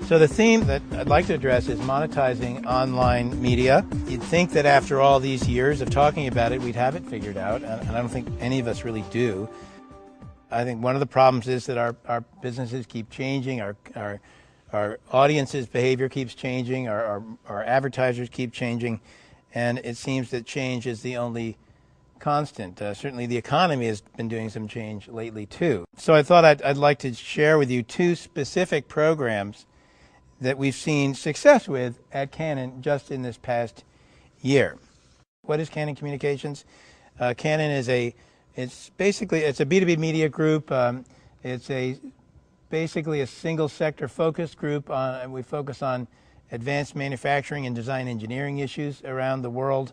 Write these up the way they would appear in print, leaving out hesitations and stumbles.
So the theme that I'd like to address is monetizing online media. You'd think that after all these years of talking about it, we'd have it figured out, and I don't think any of us really do. I think one of the problems is that our businesses keep changing, our audience's behavior keeps changing, our advertisers keep changing, and it seems that change is the only constant. Certainly the economy has been doing some change lately too. So I thought I'd like to share with you two specific programs that we've seen success with at Canon just in this past year. What is Canon Communications? Canon is it's a B2B media group. It's basically a single sector focused group. We focus on advanced manufacturing and design engineering issues around the world,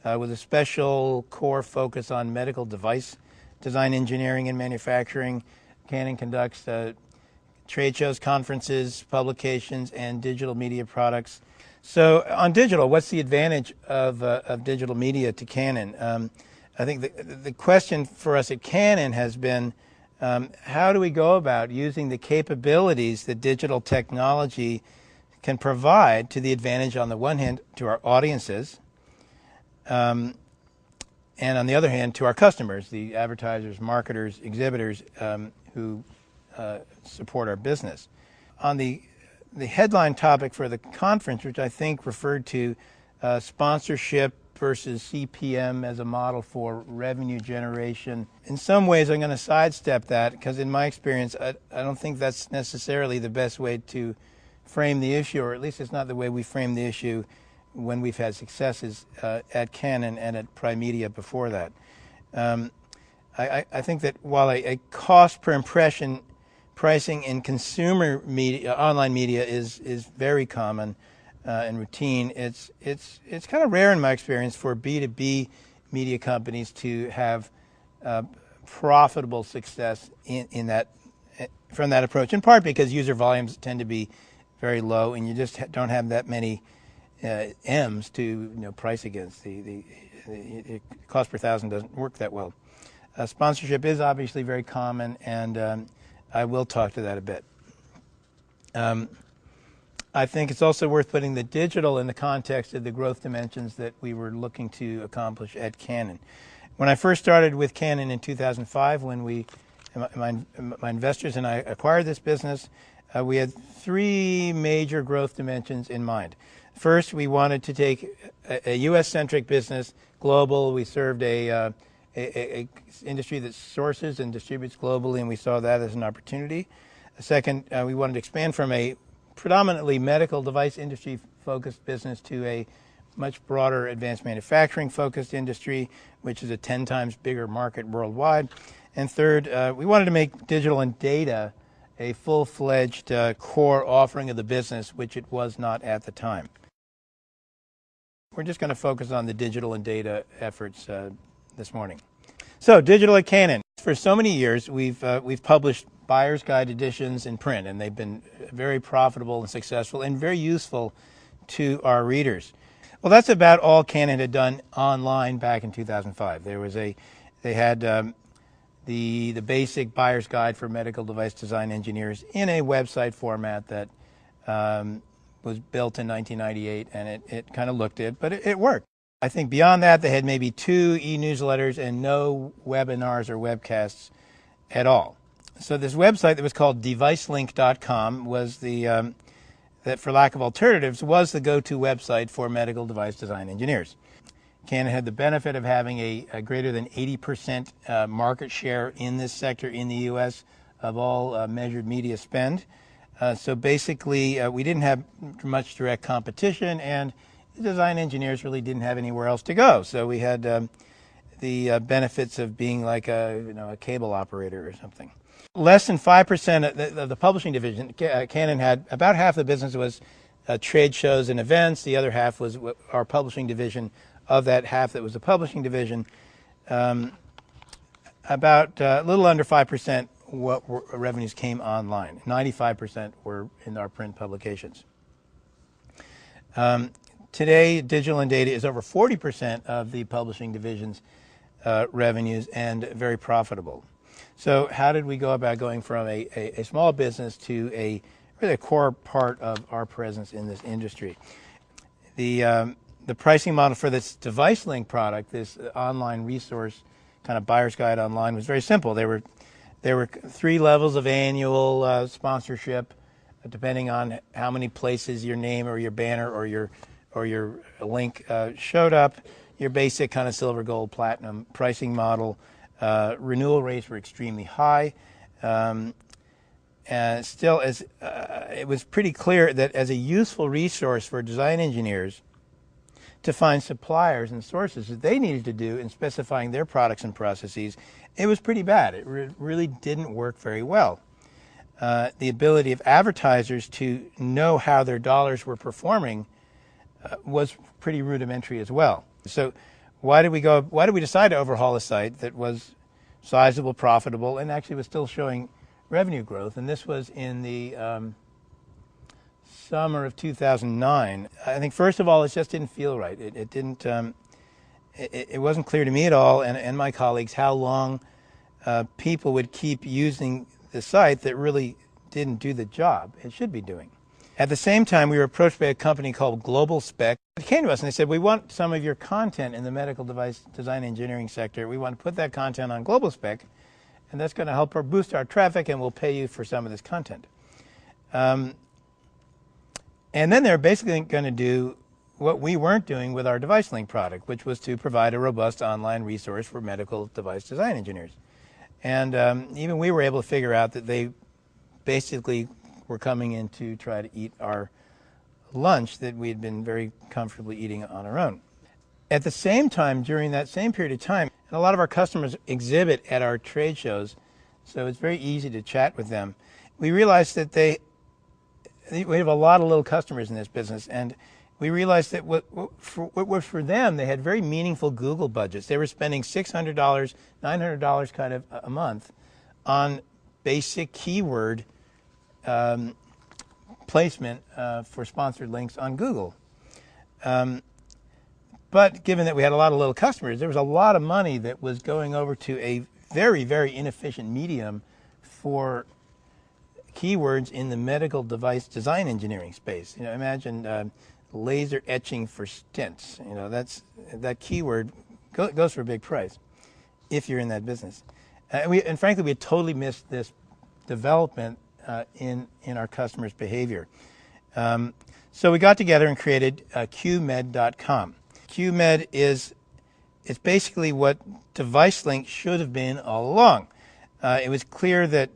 with a special core focus on medical device design engineering and manufacturing. Canon conducts trade shows, conferences, publications, and digital media products. So on digital, what's the advantage of digital media to Canon? I think the question for us at Canon has been, how do we go about using the capabilities that digital technology can provide to the advantage, on the one hand, to our audiences, and on the other hand, to our customers, the advertisers, marketers, exhibitors who support our business. On the headline topic for the conference, which I think referred to sponsorship versus CPM as a model for revenue generation, in some ways I'm going to sidestep that because in my experience I don't think that's necessarily the best way to frame the issue, or at least it's not the way we frame the issue when we've had successes at Canon and at Primedia before that. I think that while a cost per impression pricing in consumer media, online media is very common and routine, it's kind of rare in my experience for B2B media companies to have profitable success in that from that approach, in part because user volumes tend to be very low and you just don't have that many M's to price against. The cost per thousand doesn't work that well. Sponsorship is obviously very common, and I will talk to that a bit. I think it's also worth putting the digital in the context of the growth dimensions that we were looking to accomplish at Canon. When I first started with Canon in 2005, when my investors and I acquired this business, we had three major growth dimensions in mind. First, we wanted to take a U.S.-centric business global. We served a industry that sources and distributes globally, and we saw that as an opportunity. Second, we wanted to expand from a predominantly medical device industry focused business to a much broader advanced manufacturing focused industry, which is a 10 times bigger market worldwide. And third, we wanted to make digital and data a full-fledged core offering of the business, which it was not at the time. We're just going to focus on the digital and data efforts this morning. So, digital at Canon. For so many years, we've published buyer's guide editions in print, and they've been very profitable and successful and very useful to our readers. Well, that's about all Canon had done online back in 2005. They had the basic buyer's guide for medical device design engineers in a website format that was built in 1998, and it kind of looked it, but it worked. I think beyond that, they had maybe 2 e-newsletters and no webinars or webcasts at all. So this website that was called devicelink.com was that for lack of alternatives, was the go-to website for medical device design engineers. Canon had the benefit of having a greater than 80% market share in this sector in the U.S. of all measured media spend. So basically, we didn't have much direct competition, and the design engineers really didn't have anywhere else to go. So we had the benefits of being like a cable operator or something. Less than 5% of the publishing division, Canon had about half the business was trade shows and events. The other half was our publishing division. Of that half that was the publishing division, about a little under 5% what revenues came online. 95% were in our print publications. Today, digital and data is over 40% of the publishing division's revenues and very profitable. So how did we go about going from a small business to a really a core part of our presence in this industry. The pricing model for this device link product, this online resource kind of buyer's guide online, was very simple. There were 3 levels of annual sponsorship, depending on how many places your name or your banner or your link showed up. Your basic kind of silver, gold, platinum pricing model. Renewal rates were extremely high. And still, it was pretty clear that as a useful resource for design engineers to find suppliers and sources that they needed to do in specifying their products and processes, it was pretty bad. It really didn't work very well. The ability of advertisers to know how their dollars were performing was pretty rudimentary as well. So why did we decide to overhaul a site that was sizable, profitable, and actually was still showing revenue growth? And this was in the summer of 2009. I think first of all, it just didn't feel right. It wasn't clear to me at all, and my colleagues, how long people would keep using the site that really didn't do the job it should be doing. At the same time, we were approached by a company called Global Spec. They came to us and they said, we want some of your content in the medical device design engineering sector. We want to put that content on Global Spec, and that's going to help boost our traffic, and we'll pay you for some of this content. And then they're basically going to do what we weren't doing with our device link product, which was to provide a robust online resource for medical device design engineers. And even we were able to figure out that they basically were coming in to try to eat our lunch that we had been very comfortably eating on our own. At the same time, during that same period of time, and a lot of our customers exhibit at our trade shows, so it's very easy to chat with them. We realized that we have a lot of little customers in this business, and we realized that what was for them, they had very meaningful Google budgets. They were spending $600, $900 kind of a month on basic keyword placement for sponsored links on Google. But given that we had a lot of little customers, there was a lot of money that was going over to a very, very inefficient medium for keywords in the medical device design engineering space. You know, imagine laser etching for stents. You know, that keyword goes for a big price if you're in that business. And frankly, we had totally missed this development in our customers' behavior. So we got together and created QMed.com. QMed is basically what DeviceLink should have been all along. It was clear that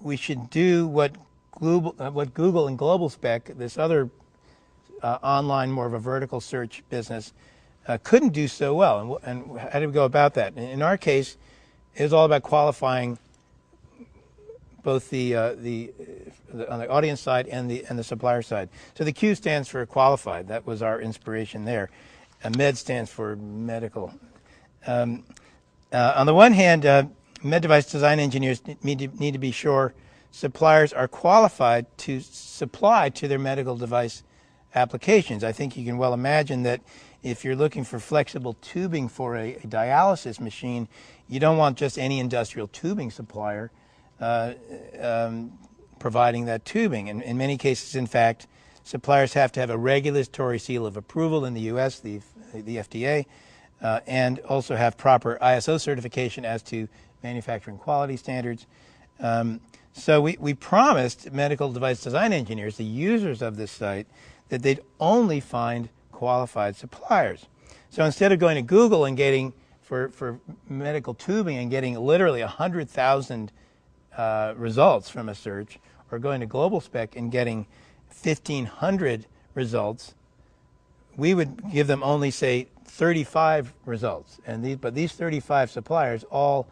we should do what Google and Global Spec, this other online, more of a vertical search business, couldn't do so well. And how did we go about that? In our case, it was all about qualifying both on the audience side and the supplier side. So the Q stands for qualified. That was our inspiration there. Med stands for medical. On the one hand, med device design engineers need to be sure suppliers are qualified to supply to their medical device applications. I think you can well imagine that if you're looking for flexible tubing for a dialysis machine, you don't want just any industrial tubing supplier providing that tubing. In many cases, in fact, suppliers have to have a regulatory seal of approval in the U.S., the FDA, and also have proper ISO certification as to manufacturing quality standards. So we promised medical device design engineers, the users of this site, that they'd only find qualified suppliers. So instead of going to Google and getting, for medical tubing, and getting literally 100,000 results from a search, or going to Global Spec and getting 1,500 results, we would give them only, say, 35 results. But these 35 suppliers all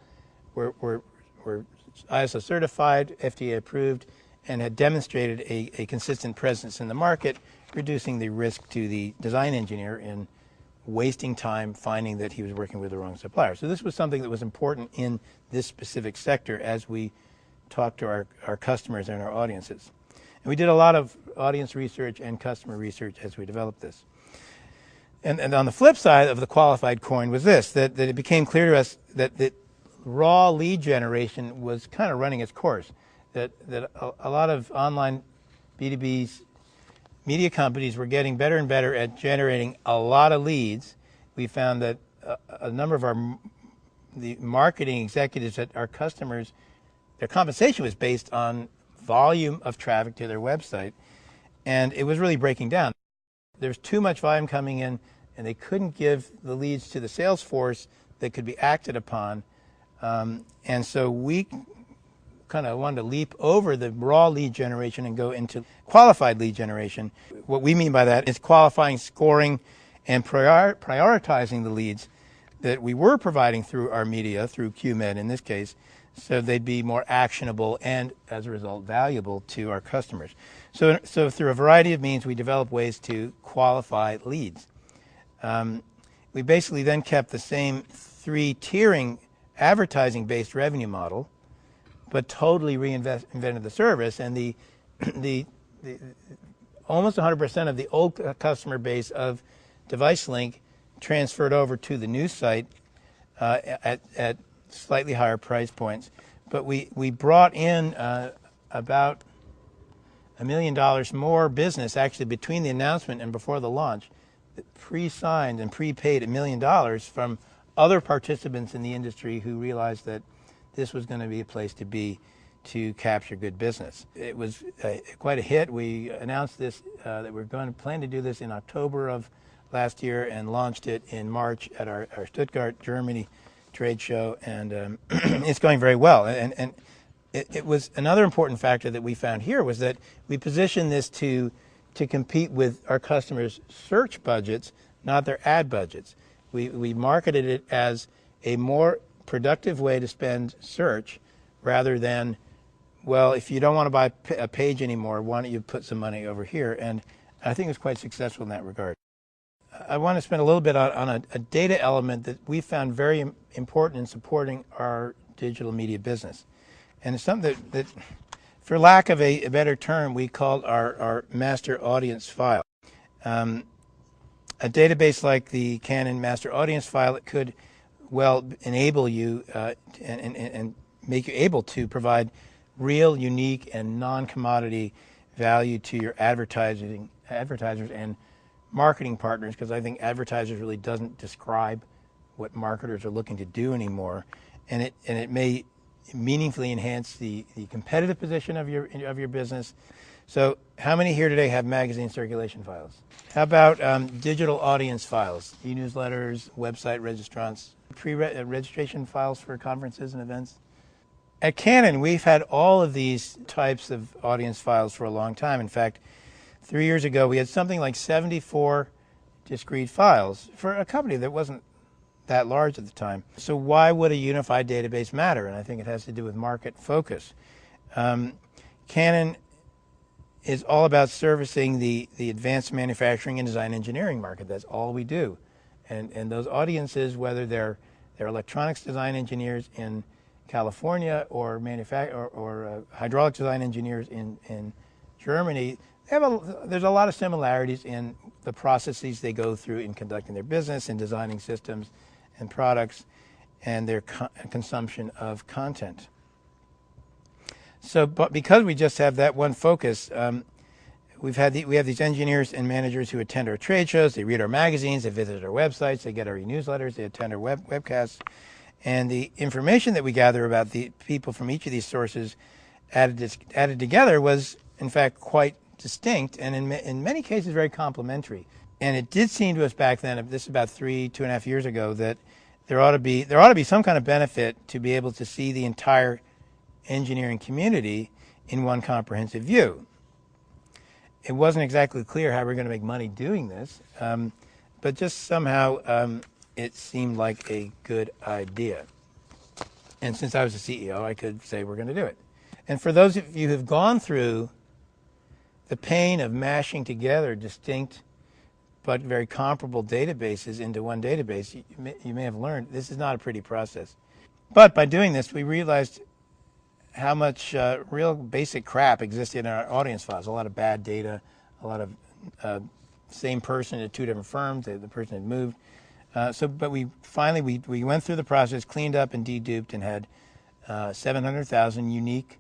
were ISO certified, FDA approved, and had demonstrated a consistent presence in the market, reducing the risk to the design engineer in wasting time finding that he was working with the wrong supplier. So this was something that was important in this specific sector as we talked to our customers and our audiences. And we did a lot of audience research and customer research as we developed this. And on the flip side of the qualified coin was this, that it became clear to us that raw lead generation was kind of running its course, that a lot of online B2B media companies were getting better and better at generating a lot of leads. We found that a number of the marketing executives at our customers, their compensation was based on volume of traffic to their website, and it was really breaking down. There's too much volume coming in, and they couldn't give the leads to the sales force that could be acted upon. And so we kind of wanted to leap over the raw lead generation and go into qualified lead generation. What we mean by that is qualifying, scoring, and prioritizing the leads that we were providing through our media, through QMed in this case, so they'd be more actionable and, as a result, valuable to our customers. So through a variety of means, we developed ways to qualify leads. We basically then kept the same three-tiering advertising-based revenue model, but totally reinvented the service, and the almost 100% of the old customer base of DeviceLink transferred over to the new site at slightly higher price points. But we brought in about $1 million more business actually between the announcement and before the launch, pre-signed and prepaid $1 million from other participants in the industry who realized that this was going to be a place to be to capture good business. It was quite a hit. We announced this, that we're going to plan to do this in October of last year and launched it in March at our Stuttgart, Germany trade show, and it's going very well. And it was another important factor that we found here was that we positioned this to compete with our customers' search budgets, not their ad budgets. We marketed it as a more productive way to spend search rather than, well, if you don't want to buy a page anymore, why don't you put some money over here? And I think it was quite successful in that regard. I want to spend a little bit on a data element that we found very important in supporting our digital media business. And it's something that for lack of a better term, we called our master audience file. A database like the Canon master audience file, it could well enable you and make you able to provide real, unique, and non-commodity value to your advertisers and marketing partners, because I think advertisers really doesn't describe what marketers are looking to do anymore, and it may meaningfully enhance the competitive position of your business. So how many here today have magazine circulation files? How about digital audience files, e-newsletters, website registrants, registration files for conferences and events? At Canon, we've had all of these types of audience files for a long time. In fact, 3 years ago, we had something like 74 discrete files for a company that wasn't that large at the time. So why would a unified database matter? And I think it has to do with market focus. Canon is all about servicing the advanced manufacturing and design engineering market. That's all we do. And those audiences, whether they're electronics design engineers in California or hydraulic design engineers in Germany, there's a lot of similarities in the processes they go through in conducting their business and designing systems and products and their consumption of content. So, but because we just have that one focus, we have these engineers and managers who attend our trade shows, they read our magazines, they visit our websites, they get our newsletters, they attend our webcasts, and the information that we gather about the people from each of these sources added together was, in fact, quite distinct and in many cases very complementary. And it did seem to us back then, this is about 2.5 years ago, that there ought to be some kind of benefit to be able to see the entire engineering community in one comprehensive view. It wasn't exactly clear how we're going to make money doing this, but just somehow it seemed like a good idea. And since I was the CEO, I could say we're going to do it. And for those of you who've gone through the pain of mashing together distinct but very comparable databases into one database, you may have learned this is not a pretty process. But by doing this, we realized how much real basic crap existed in our audience files. A lot of bad data, a lot of same person at two different firms, the person had moved. But we finally went through the process, cleaned up and deduped, and had 700,000 unique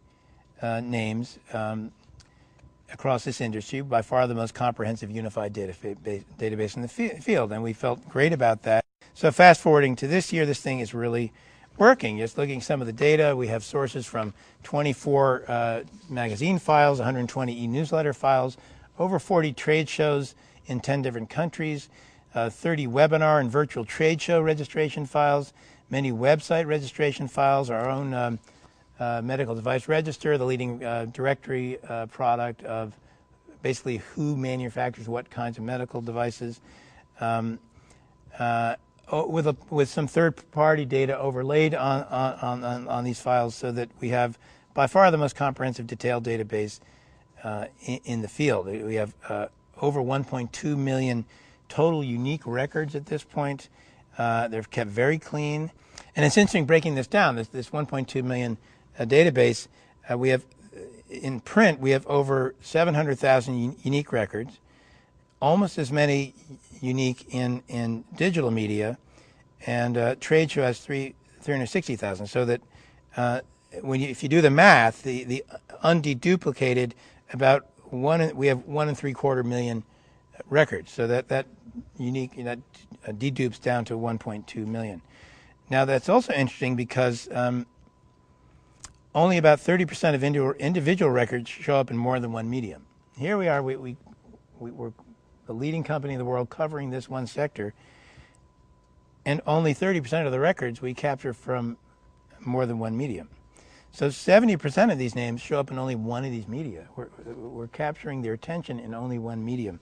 names. across this industry, by far the most comprehensive unified database in the field, and we felt great about that. So fast forwarding to this year, this thing is really working. Just looking at some of the data, we have sources from 24 magazine files, 120 e-newsletter files, over 40 trade shows in 10 different countries, 30 webinar and virtual trade show registration files, many website registration files, our own medical device register, the leading directory product of basically who manufactures what kinds of medical devices, with some third-party data overlaid on these files, so that we have by far the most comprehensive, detailed database in the field. We have over 1.2 million total unique records at this point. They're kept very clean. And it's interesting breaking this down, this 1.2 million database. We have, in print, we have over 700,000 unique records, almost as many unique in digital media, and trade show has 360,000. So that if you do the math, the undeduplicated, we have 1.75 million records. So that unique, dedupes down to 1.2 million. Now that's also interesting because only about 30% of individual records show up in more than one medium. Here we are, we're the leading company in the world covering this one sector, and only 30% of the records we capture from more than one medium. So 70% of these names show up in only one of these media. We're capturing their attention in only one medium.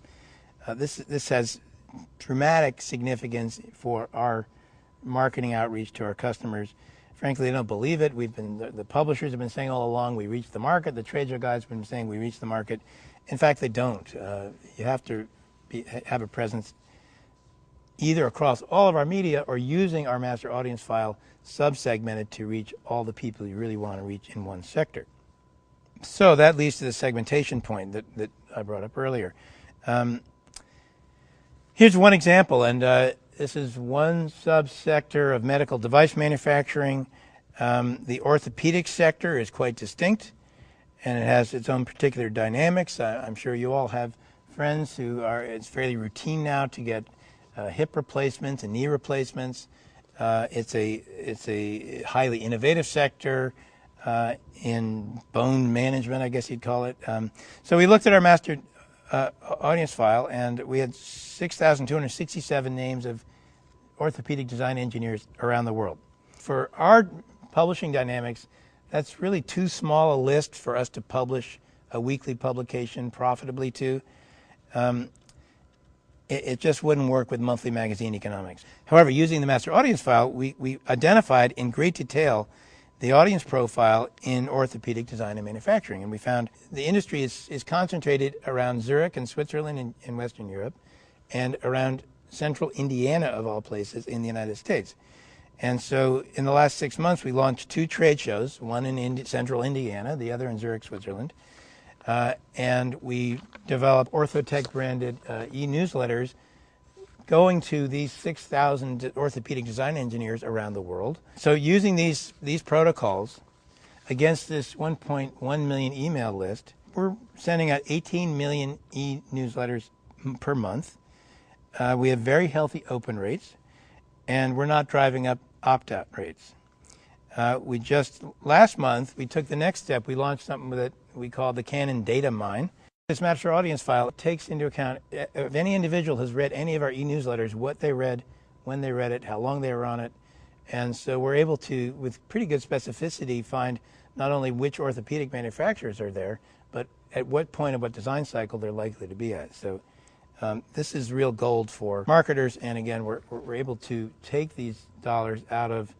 This has dramatic significance for our marketing outreach to our customers. Frankly, they don't believe it. The publishers have been saying all along, we reach the market. The trade show guys have been saying we reach the market. In fact, they don't. You have to have a presence either across all of our media or using our master audience file sub-segmented to reach all the people you really want to reach in one sector. So that leads to the segmentation point that I brought up earlier. Here's one example, and this is one sub-sector of medical device manufacturing. The orthopedic sector is quite distinct, and it has its own particular dynamics. I'm sure you all have friends it's fairly routine now to get hip replacements and knee replacements. It's a highly innovative sector in bone management, I guess you'd call it. So we looked at our master audience file, and we had 6,267 names of orthopedic design engineers around the world. For our publishing dynamics, that's really too small a list for us to publish a weekly publication profitably to. It just wouldn't work with monthly magazine economics. However, using the master audience file, we identified in great detail the audience profile in orthopedic design and manufacturing. And we found the industry is concentrated around Zurich and Switzerland in Western Europe, and around central Indiana, of all places, in the United States. And so in the last 6 months, we launched 2 trade shows, one in central Indiana, the other in Zurich, Switzerland. And we developed Orthotech branded e-newsletters going to these 6,000 orthopedic design engineers around the world. So using these protocols against this 1.1 million email list, we're sending out 18 million e-newsletters per month. We have very healthy open rates, and we're not driving up opt-out rates. Last month, we took the next step. We launched something that we call the Canon Data Mine. This master audience file takes into account if any individual has read any of our e-newsletters, what they read, when they read it, how long they were on it. And so we're able to, with pretty good specificity, find not only which orthopedic manufacturers are there, but at what point of what design cycle they're likely to be at. So this is real gold for marketers. And again, we're able to take these dollars out of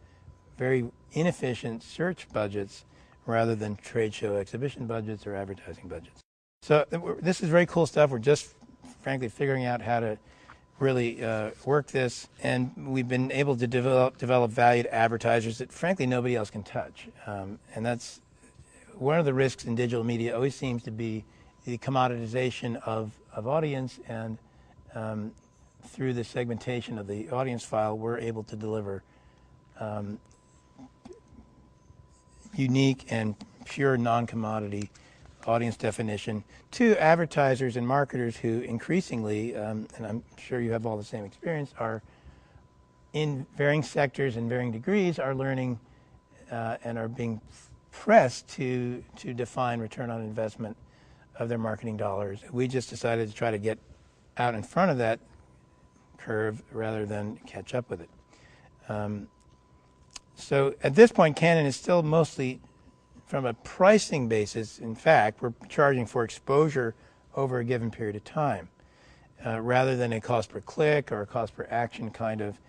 very inefficient search budgets rather than trade show exhibition budgets or advertising budgets. So this is very cool stuff. We're just, frankly, figuring out how to really work this, and we've been able to develop valued advertisers that, frankly, nobody else can touch. And that's one of the risks in digital media. Always seems to be the commoditization of audience, and through the segmentation of the audience file, we're able to deliver unique and pure non-commodity audience definition to advertisers and marketers who increasingly, and I'm sure you have all the same experience, are in varying sectors and varying degrees are learning and are being pressed to define return on investment of their marketing dollars. We just decided to try to get out in front of that curve rather than catch up with it. So at this point, Canon is still mostly from a pricing basis. In fact, we're charging for exposure over a given period of time rather than a cost per click or a cost per action kind of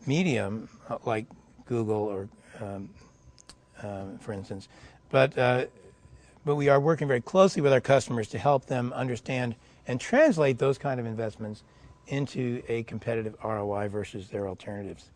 medium like Google or for instance. But we are working very closely with our customers to help them understand and translate those kind of investments into a competitive ROI versus their alternatives.